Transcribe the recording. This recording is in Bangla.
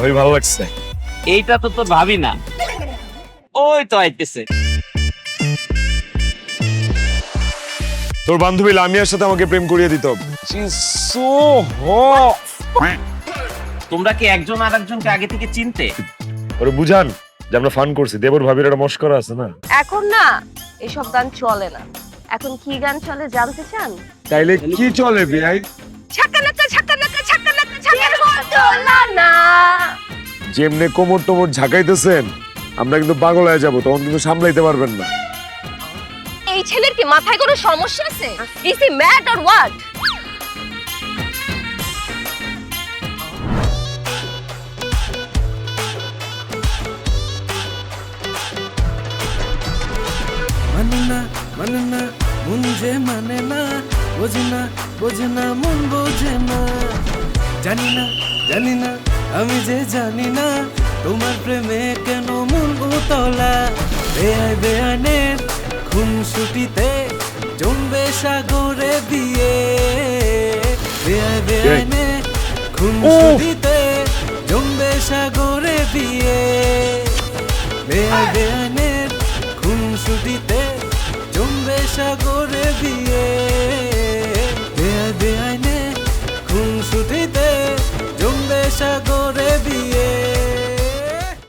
ওই ভালো লাগছে। এইটা তো তোর ভাবি না, ওই তো আইতেছে। তোর বান্ধবী লামিয়ার সাথে আমাকে প্রেম করিয়ে দিত। So hot. তোমরা কি একজন আর একজনকে আগে থেকে চিনতে? ওরে বুঝান যে আমরা ফান করছি, দেবর ভাবির একটা মস্করা আছে না। এখন না এসব গান চলে না, এখন কি গান চলে জানতে চান? তাইলে কি চলে বিয়াই? ছাকানাকা ছাকানাকা ছাকানাকা ছাকানাকা না। যেমনে কোমর টোমর ঝাঁকাইতেছেন আমরা কিন্তু পাগল হয়ে যাবো, তখন কিন্তু সামলাইতে পারবেন না। এই ছেলের কি মাথায় কোনো সমস্যা আছে? Is he mad or what? মানে না মন যে মানে না, বোঝে না মন বোঝে না। জানি না আমি যে জানি না তোমার প্রেমে কেন মন উতলা। বেআইনের খুনসুটিতে জমবে সাগরে বিয়ে। বেআইনের খুনসুটিতে জমবে সাগরে বিয়ে। বেআইনের খুনসুটিতে জমবে সাগরে বিয়ে। বেআইনের